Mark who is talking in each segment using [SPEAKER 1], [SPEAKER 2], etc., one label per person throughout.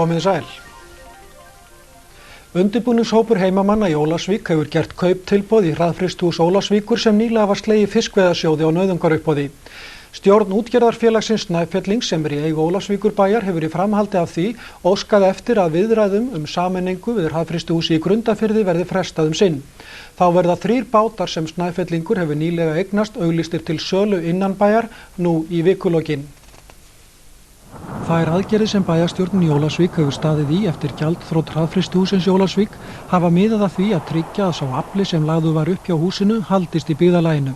[SPEAKER 1] Komið sæl. Undirbúningshópur heimamanna í Ólafsvík hefur gert kauptilboð í hraðfrystihús Ólafsvíkur sem nýlega var slegið fiskveiðasjóði á nauðungaruppboði. Stjórn útgerðarfélagsins Snæfellings sem í eigu Ólafsvíkurbæjar hefur í framhaldi af því óskað eftir að viðræðum sameiningu við hraðfrystihúsi í Grundarfirði verði frestað sinn. Þá verða 3 bátar sem Snæfellingur hefur nýlega eignast auglýstir til sölu innanbæjar nú í vikulokin. Þær aðgerðir sem bæjarstjórnin í Ólafsvík hefur staðið í eftir gjaldþrot hraðfrystihússins í Ólafsvík hafa miðað að því að tryggja að sá afli sem lagður var upp hjá húsinu haldist í byggðarlaginu.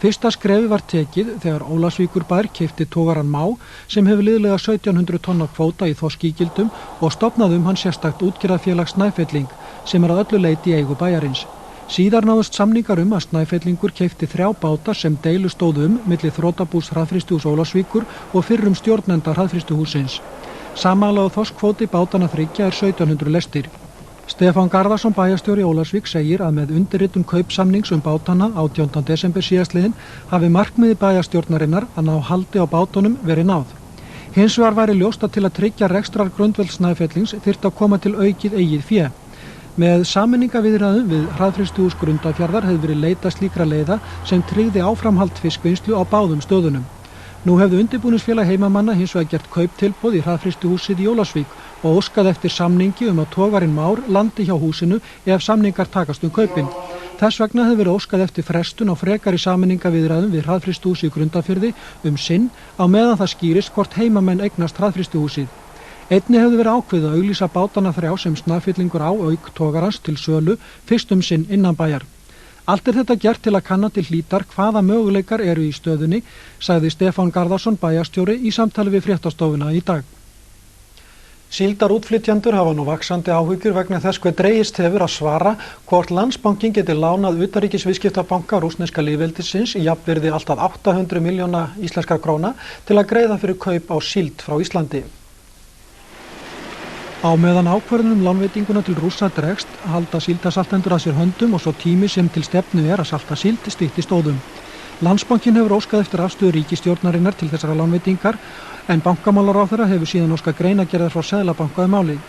[SPEAKER 1] Fyrsta skrefi var tekið þegar Ólafsvíkurbær keypti togarann Má sem hefur liðlega 1700 tonna kvóta í þorskígildum og stofnaði hann sérstakt útgerðarfélag Snæfelling sem að öllu leyti í eigu bæjarins. Síðar náðust samningar að Snæfellingur keypti 3 bátar sem deilu stóðu milli þrotabús hraðfrystihús Ólafsvíkur og fyrrum stjórnenda hraðfrystihússins. Samanlagður þorskkvóti bátanna 3 er 1700 lestir. Stefán Garðarsson bæjarstjóri Ólafsvík segir að með undirritun kaupsamnings bátanna 18. desember síðastliðinn hafi markmiði bæjarstjórnarinnar að ná haldi á bátunum verið náð. Hins vegar væri ljóst að til að tryggja rekstrargrundvöll Snæfellings þyrfti að koma til aukið eigið fé. Með sameiningaviðræðum við hraðfrystihús Grundarfjarðar hefur verið leitað slíkra leiða sem tryggði áframhald fiskvinnslu á báðum stöðunum. Nú hefðu undirbúningsfélag heimamanna hins vegar gert kauptilboð í hraðfrystihúsið í Ólafsvík og óskað eftir samningi að togarinn Már landi hjá húsinu ef samningar takast kaupin. Þess vegna hefur verið óskað eftir frestun á frekari sameiningaviðræðum við hraðfrystihúsið í Grundarfirði sinn á meðan það skýrist hvort heimamenn eignast hraðfrystihúsið. Einnig hefur verið ákveðið að auglýsa bátana 3 sem Snæfellingur á auk togarans til sölu fyrst sinn innan bæjar. Allt þetta gert til að kanna til hlítar hvaða möguleikar eru í stöðunni, sagði Stefán Garðarsson bæjarstjóri í samtali við fréttastofuna í dag. Síldarútflytjendur hafa nú vaxandi áhyggjur vegna þess hve dregist hefur að svara hvort Landsbankinn geti lánað utanríkisviðskiptabanka rússneska lýðveldisins í jafnvirði allt að 800 milljóna íslenskra króna til að greiða fyrir kaup á síld frá Íslandi. Á meðan ákvörðun lánveitinguna til Rússa dregst halda síldarsaltendur að sér höndum og svo tími sem til stefnu að salta síld stytti stóðum. Landsbankinn hefur óskað eftir afstöðu ríkisstjórnarinnar til þessara lánveitingar en bankamálaráðherra hefur síðan óskað greinagerðar frá Seðlabanka málið.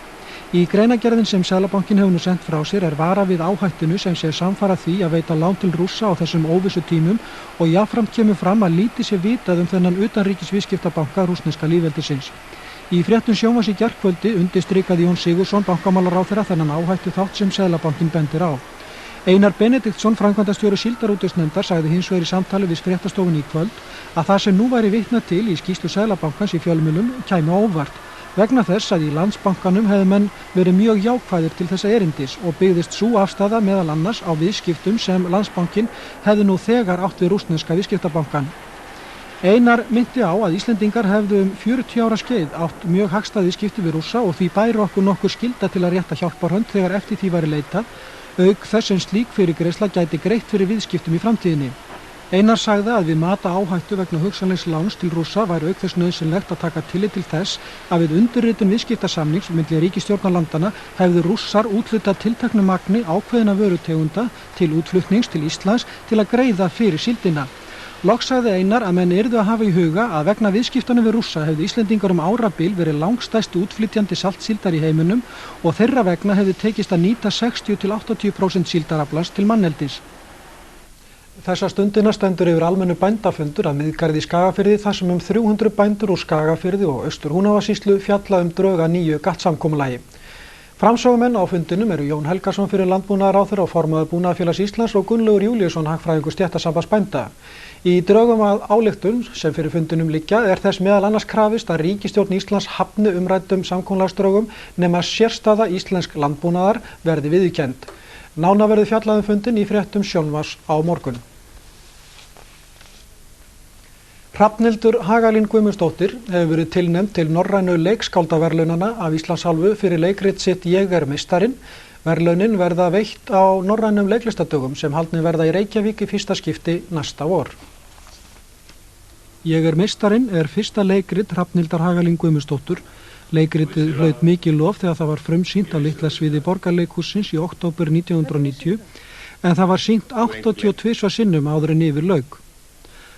[SPEAKER 1] Í greinagerðin sem Seðlabankinn hefur nú sent frá sér vara við áhættunu sem sé samfara því að veita lán til Rússa á þessum óvissu tímum og jafnframt kemur fram að lítið sé vitað þennan utanríkisviðskiptabanka rússneska lýðveldisins. Í fréttum sjónvarps í gærkvöldi undirstrikaði Jón Sigurðsson bankamálaráðherra þennan áhættu þátt sem Seðlabankinn bendir á. Einar Benediktsson framkvæmdastjóri síldarútvegsnefndar sagði hins vegar í samtali við fréttastofunni í kvöld að það sem nú væri vitnað til í skýrslu Seðlabankans í fjölmiðlum kæmi á óvart. Vegna þess að í Landsbankanum hefðu menn verið mjög jákvæðir til þessa erindis og byggðist sú afstaða meðal annars á viðskiptum sem Landsbankinn hefðu nú þegar átt við rússneska viðskiptabankann. Einar minnti á að Íslendingar hefðu 40 ára skeið átt mjög hagstæð viðskipti við Rússa og því bæri okkur nokkur skylda til að rétta hjálparhönd þegar eftir því væri leitað, auk þess sem slík fyrirgreiðsla gæti greitt fyrir viðskiptum í framtíðinni. Einar sagði að við mata áhættu vegna hugsanlegs láns til Rússa væri auk þess nauðsynlegt að taka tillit til þess að við undirritun viðskiptasamnings milli ríkisstjórnarlandanna hefðu Rússar úthlutað tilteknu magni ákveðinna vörutegunda til útflutnings til Íslands til að greiða fyrir síldina. Loks sagði Einar að menn yrðu að hafa í huga að vegna viðskiptanna við Rússa hefðu Íslendingar árabil verið langstærsti útflytjandi saltsíldar í heiminum og þeirra vegna hefðu tekist að nýta 60–80% síldaraflans til manneldis. Þessa stundina stendur yfir almennu bændafundur að miðgarði í Skagafirði þar sem 300 bændur úr Skagafirði og Austur-Húnavatnssýslu fjalla drög að nýju GATT-samkomulagi. Framsögumenn á fundinum eru Jón Helgason fyrir landbúnaðarráðherra og formaður Búnaðarfélags Íslands og Gunnlaugur Júlíusson hagfræðingur stéttasambands bænda. Í drögum að ályktun sem fyrir fundinum liggja þess meðal annars krafist að ríkisstjórn Íslands hafni umræddum samkomulagsdrögum nema sérstaða íslensk landbúnaðar verði viðurkennd. Nánar verður fjallað fundin í fréttum sjónvarps á morgun. Hrafnhildur Hagalín Guðmundsdóttir hefur verið tilnefnd til norrænu leikskáldaverðlaunanna af Íslands hálfu fyrir leikrit sitt Ég er meistarinn. Verðlaunin verða veitt á norrænum leiklistadögum sem haldnir verða í Reykjavík í fyrsta skipti næsta vor. Ég er meistarinn fyrsta leikrit Hrafnhildar Hagalín Guðmundsdóttur. Leikritið hlaut mikið lof þegar það var frumsýnt á litla sviði Borgarleikhússins í október 1990 en það var sýnt 82 sinnum áður en yfir lauk.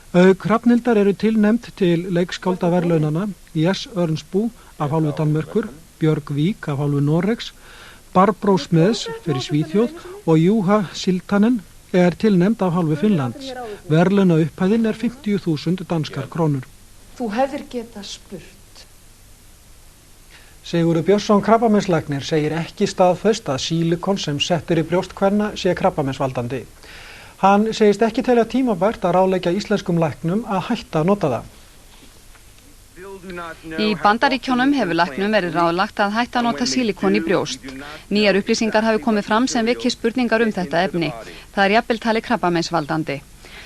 [SPEAKER 1] Auk Hrafnhildar eru tilnefnd til leikskáldaverðlaunanna Jes Ørnsbu af hálfu Danmerkur, Björg Vík af hálfu Noregs, Barbro Smeðs fyrir Svíþjóð og Juha Siltanen tilnefnd af hálfu Finnlands. Verðlauna upphæðin 50.000 danskar krónur.
[SPEAKER 2] Þú hefðir getað spurt.
[SPEAKER 1] Sigurður Björnsson krabbameinslæknir segir ekki staðfest að sílikon sem settur í brjóst kvenna sé krabbameinsvaldandi. Hann segist ekki telja tímabært að ráðleggja íslenskum læknum að hætta að nota það.
[SPEAKER 3] Í Bandaríkjunum hefur læknum verið ráðlagt að hætta að nota sílikon í brjóst. Nýjar upplýsingar hafi komið fram sem vekji spurningar þetta efni. Það jafnvel talið krabbameinsvaldandi.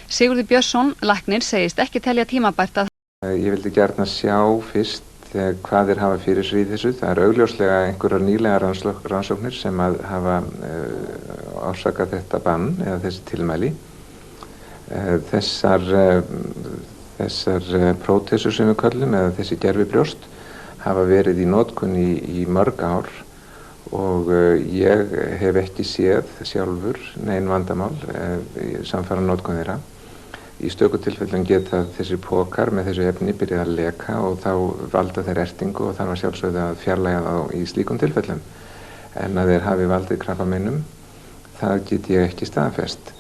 [SPEAKER 3] Sigurður Björnsson, læknir, segist ekki telja tímabært að
[SPEAKER 4] Ég vildi gjarna sjá fyrst hvað þeir hafa fyrir sér í þessu. Það augljóslega einhverjar nýlegar rannsóknir sem að hafa orsakað þetta bann eða þessi tilmæli. Þessar prótesur sem við köllum eða þessi gervibrjóst hafa verið í notkun í mörg ár og ég hef ekki séð sjálfur nein vandamál samfara notkun þeirra. Í stöku tilfellum geta þessir pokar með þessu efni byrjað að leka og þá valda þeir ertingu og þarf að sjálfsögðu að fjarlægja þá í slíkum tilfellum. En að þeir hafi valdið krabbameinum, það get ég ekki staðfest.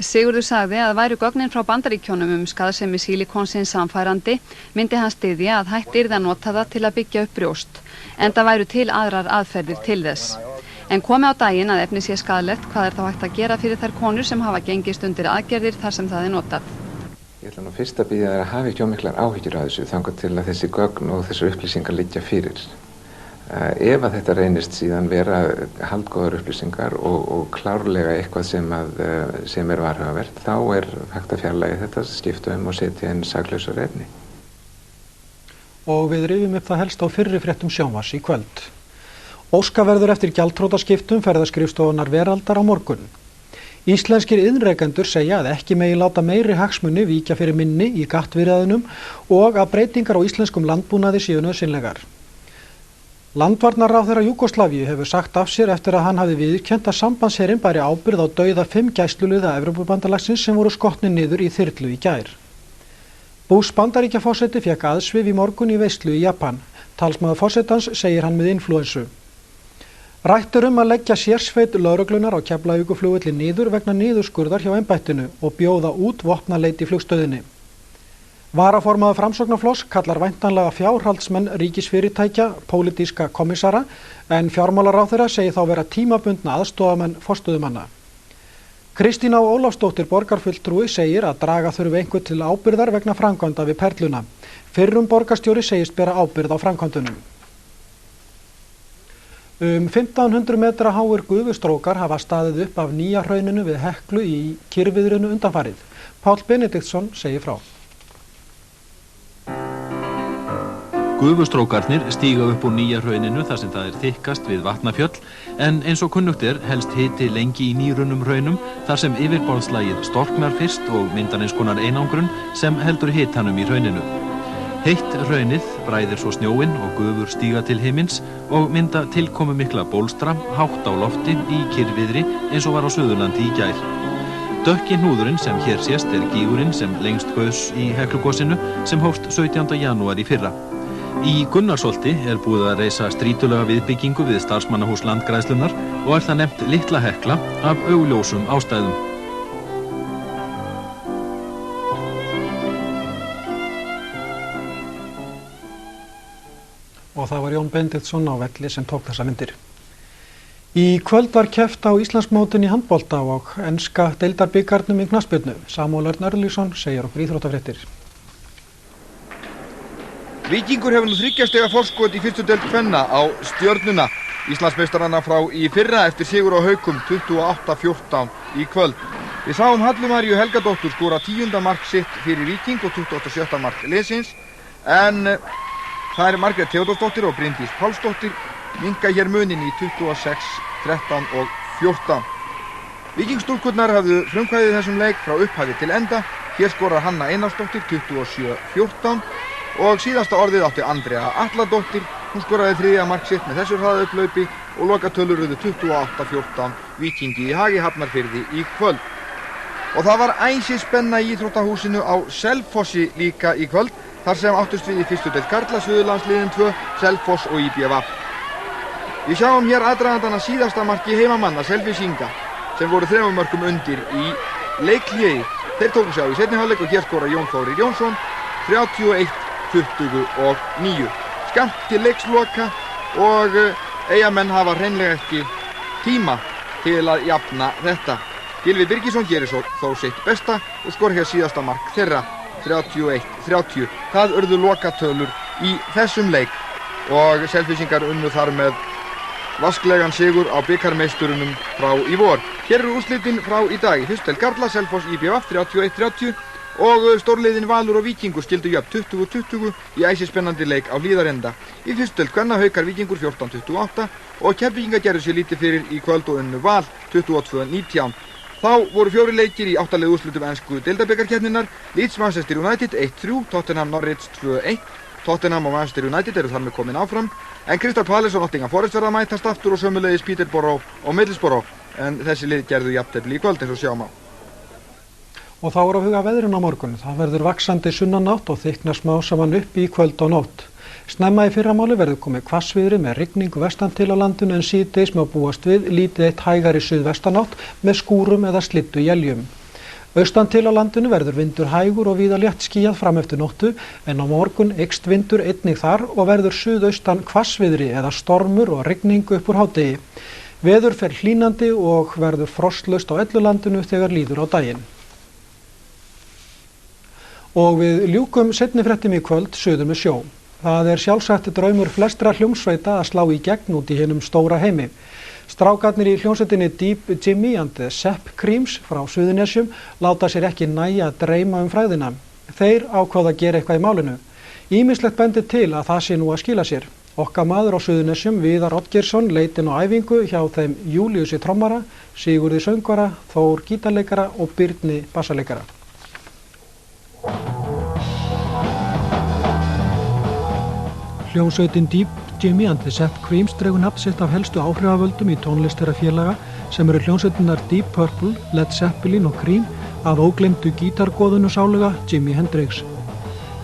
[SPEAKER 3] Sigurður sagði að væru gögnin frá Bandaríkjunum skaðsemi sílikonsins samfærandi, myndi hann styðja að hægt yrði að nota það til að byggja upp brjóst, enda væru til aðrar aðferðir til þess. En komi á daginn að efni sé skaðlegt, hvað þá hægt að gera fyrir þær konur sem hafa gengist undir aðgerðir þar sem það notað?
[SPEAKER 4] Ég ætla nú fyrst að biðja þær að hafa ekki miklar áhyggjur af þessu þangað til að þessi gögn og þessar upplýsingar liggja fyrir. Ef að þetta reynist síðan vera haldgóðar upplýsingar og klárlega eitthvað sem varhugavert, þá hægt að fjarlægja þetta, skipta og setja inn saklausar efni.
[SPEAKER 1] Og við rifjum upp það helst á fyrri fréttum sjónvarps í kvöld. Óska verður eftir gjaldþrotaskiptum ferðaskrifstofunar Veraldar á morgun. Íslenskir iðnrekendur segja að ekki megi láta meiri hagsmuni víkja fyrir minni í gattviðræðunum og að breytingar á íslenskum landbúnaði séu nauðsynlegar. Landvarnaráðherra Júgóslavíu hefur sagt af sér eftir að hann hafi viðurkennt að sambandsherinn bæri ábyrgð á dauða 5 gæsluliða Evrópubandalagsins sem voru skotnir niður í þyrlu í gær. Bush Bandaríkjaforseti fékk aðsvif í morgun í veislu í Japan. Talsmaður forsetans segir hann með inflúensu. Rætt að leggja sérsveit lögreglunar á Keflavíkurflugvelli niður vegna niðurskurðar hjá embættinu og bjóða út vopnaleit í flugstöðinni. Varaformaður Framsóknarflokks kallar væntanlega fjárhaldsmenn ríkisfyrirtækja pólitíska kommissara en fjármálaráðherra segir þá vera tímabundna aðstoðamenn forstöðumanna. Kristína Ólafsdóttir borgarfulltrúi segir að draga þurfi einhvern til ábyrgðar vegna framkvæmda við Perluna. Fyrrum borgarstjóri segist bera ábyrgð á framkvæmdunum. 1500 metra háir gufustrókar hafa staðið upp af nýja hrauninu við Heklu í Kyrrviðrinu undanfarið. Páll Benediktsson segir frá.
[SPEAKER 5] Gufustrókarnir stíga upp úr nýja hrauninu þar sem það þykkast við Vatnafjöll en eins og kunnugt helst hiti lengi í nýrunnum hraunum þar sem yfirborðslagið storknar fyrst og myndar eins konar einangrun sem heldur hitanum í hrauninu. Heitt hraunið bræðir svo snjóinn og gufur stíga til himins og mynda tilkomu mikla bólstra hátt á lofti í Kyrrviðri eins og var á Suðurlandi í gær. Dökki hnúðurinn sem hér sést gígurinn sem lengst gaus í Heklugosinu sem hófst 17. janúar í fyrra. Í Gunnarsholti búið að reisa strýtulega viðbyggingu við starfsmannahús Landgræðslunnar og það nefnt Litla Hekla af augljósum ástæðum.
[SPEAKER 1] Og það var Jón Benediktsson á velli sem tók þessa myndir. Í kvöld var keppt á Íslandsmótinu í handbolta og enska deildarbikarnum í knattspyrnu. Samúel Örn Örlygsson segir okkur íþróttafréttir.
[SPEAKER 6] Víkingur hefur nú 3 stiga forskot í fyrstu deild kvenna á Stjörnuna. Íslandsmeistarana frá í fyrra eftir sigur á Haukum 28-14 í kvöld. Við sáum Hallu Maríu Helgadóttur skora 10. mark sitt fyrir Víking og 27. mark liðsins en það Margrét Theodórsdóttir og Bryndís Pálsdóttir minnka hér munin í 26, 13 og 14. Víkingstúlkurnar hafðu frumkvæðið þessum leik frá upphafi til enda. Hér skorar Hanna Einarsdóttir 27-14 og síðasta orðið átti Andrea Atladóttir. Hún skoraði 3. mark sitt með þessu hraðaupphlaupi og lokatölur urðu 28-14 Víkingi í Hagi Hafnarfirði í kvöld. Og það var æsispenna í íþróttahúsinu á Selfossi líka í kvöld. Þar sem áttust við í fyrstu deild karla Suðurlandsliðin 2, Selfoss og IBVF. Við sjáum hér aðdragandann að síðasta marki heimamanna Selfyssinga sem voru 3 mörkum undir í leikhléi. Þeir tóku sig á í seinni hálfleik og hér skorar Jón Þórir Jónsson 31-29. Skammt til leiksloka og Eyjamenn hafa hreinlega ekki tíma til að jafna þetta. Gylfi Birgisson gerir þó sitt besta og skor hér síðasta mark þeirra 31-30. Það urðu lokatölur í þessum leik og Selfyssingar unnu þar með vasklegan sigur á bikarmeisturunum frá í vor. Hér eru úrslitin frá í dag. Í fyrstu deild karla Selfoss IBVF 31-30 og stórliðin Valur og Víkingur skildu jöfn 20-20 í æsispennandi leik á Hlíðarenda. Í fyrstu deild kvenna Haukar Víkingur 14-28 og Keflvíkingar gerðu sér lítið fyrir í kvöld og unnu Val 22-19. Þá voru 4 leikir í 8 liða úrslitum ensku deildabikarkeppninnar. Leeds Manchester United 1-3, Tottenham Norwich 2-1. Tottenham og Manchester United eru þar með komin áfram. En Crystal Palace og Nottingham Forest verða að mætast aftur og sömuleiðis Peterborough og Middlesbrough. En þessi lið gerðu jafntefli í kvöld eins og sjáum á.
[SPEAKER 1] Og þá er að huga veðrinu á morgun. Það verður vaxandi sunnanátt og þykknar smá saman upp í kvöld og nótt. Snemma í fyrramáli verður komið hvassviðri með rigningu vestan til á landinu en síðdegis má búast við lítið eitt hægari suðvestanátt með skúrum eða slyddu éljum. Austan til á landinu verður vindur hægur og víða létt skýjað fram eftir nóttu en á morgun eykst vindur einnig þar og verður suðaustan hvassviðri eða stormur og rigningu upp úr hádegi. Veður fer hlýnandi og verður frostlaust á öllu landinu þegar líður á daginn. Og við ljúkum seinni fréttum í kvöld suður með sjó. Það er sjálfsagt draumur flestra hljómsveita að slá í gegn út í hinum stóra heimi. Strákarnir í hljómsveitinni Deep Jimmy and the Sepp Creams frá Suðurnesjum láta sér ekki nægja að dreyma fræðina. Þeir ákváðu að gera eitthvað í málinu. Ýmislegt bendir til að það sé nú að skila sér. Okkar maður á Suðurnesjum, Viðar Oddgeirsson, leit inn á æfingu hjá þeim Júlíusi trommara, Sigurði söngvara, Þór gítarleikara og Birni bassaleikara. Hljómsveitin Deep Jimmy and the Sepp Creams dregur nafn sitt af helstu áhrifavöldum í tónlist þeirra félaga sem eru hljómsveitinnar Deep Purple, Led Zeppelin og Cream að ógleymdu gítargoðunu sáluga Jimi Hendrix.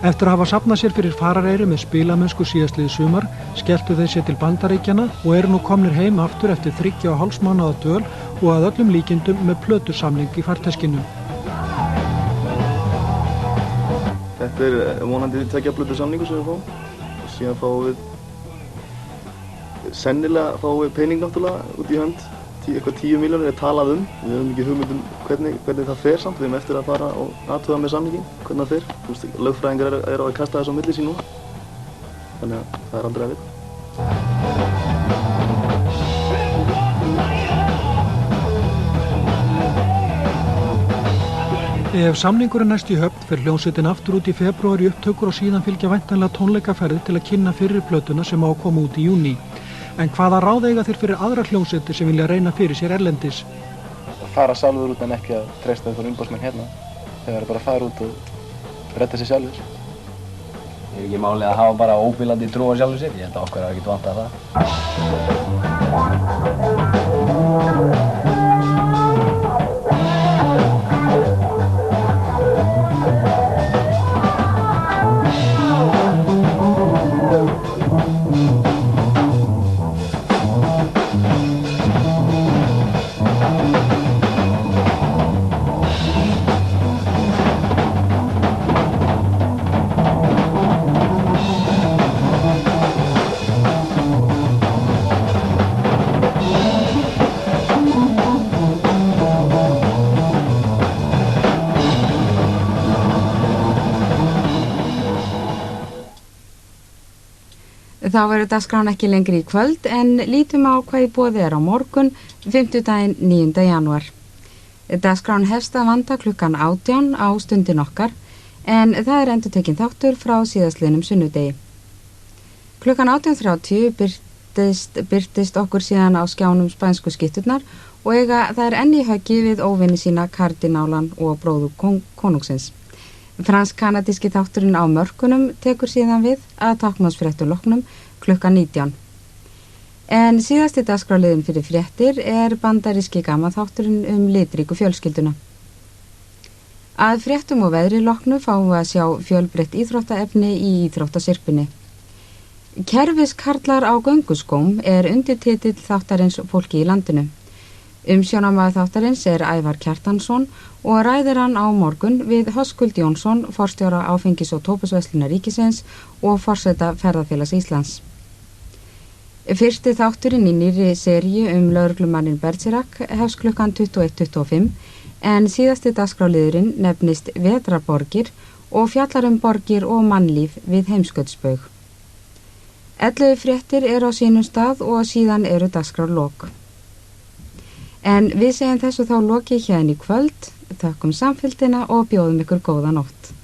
[SPEAKER 1] Eftir að hafa safnað sér fyrir farareyri með spilamennsku síðastliðið sumar skelltu þeir sér til Bandaríkjanna og eru nú komnir heim aftur eftir 3,5 mánaða dvöl og að öllum líkindum með plötusamning í farteskinu.
[SPEAKER 7] Þetta vonandi 2 plötusamningur sem við fáum. Síðan fáum við sennilega pening náttúrulega út í hönd, eitthvað 10 milljónir er talað um. Við höfum ekki hugmynd hvernig það fer samt, við höfum eftir að fara og athuga með samningin, hvernig það fer. Lögfræðingar eru að kasta þessu á milli sín núna, þannig að það er aldrei að vita.
[SPEAKER 1] Ef samningurinn næst í höfn fer hljómsveitin aftur út í febrúar í upptökur og síðan fylgja væntanlega tónleikaferðir til að kynna fyrir plötuna sem á að koma út í júní. En hvaða ráð eiga þeir fyrir aðra hljómsveitir sem vilja reyna fyrir sér erlendis?
[SPEAKER 7] Að fara sjálfur út en ekki að treysta fyrir umboðsmenn hérna. Þeir eru bara að fara út og redda sér sjálfur.
[SPEAKER 8] Er ekki málið að hafa bara óbilandi trú á sjálfur sér? Ég held að okkur hafa ekkert vantað það.
[SPEAKER 9] Þá verður dagskráin ekki lengri í kvöld en lítum á hvað í boði er á morgun, 5. 9. janúar. Dagskráin hefst að vanda klukkan 18 á stundin okkar en það er endurtekinn þáttur frá síðastliðnum sunnudegi. Klukkan 18:30 birtist okkur síðan á skjánum spænsku skytturnar og það er enn í höggi við óvinni sína kardinálan og bróður konungsins. Fransk-kanadíski þátturinn á mörkunum tekur síðan við að táknmálsfréttum loknum klukkan 19. En síðasti dagskráliðin fyrir fréttir er bandaríski gamanþátturinn litríku fjölskylduna. Að fréttum og veðri loknu fáum við að sjá fjölbreytt íþróttaefni í íþróttasirpunni. Kerfiskarlar á gönguskóm undirtitill þáttarins Fólki í landinu. Umsjónarmaður þáttarins Ævar Kjartansson og ræðir hann á morgun við Höskuld Jónsson, forstjóra Áfengis- og tóbaksverslunar ríkisins og forseta Ferðafélags Íslands. Fyrsti þátturinn í nýrri seríu lögreglumannin Bergerac hefst klukkan 21:25 en síðasti dagskrárliðurinn nefnist Vetrarborgir og fjallar borgir og mannlíf við Heimskautsbaug. 11 fréttir á sínum stað og síðan dagskrárlok. En við segjum þessu þá lokið hérna í kvöld, þökkum samfylgdina og bjóðum ykkur góða nótt.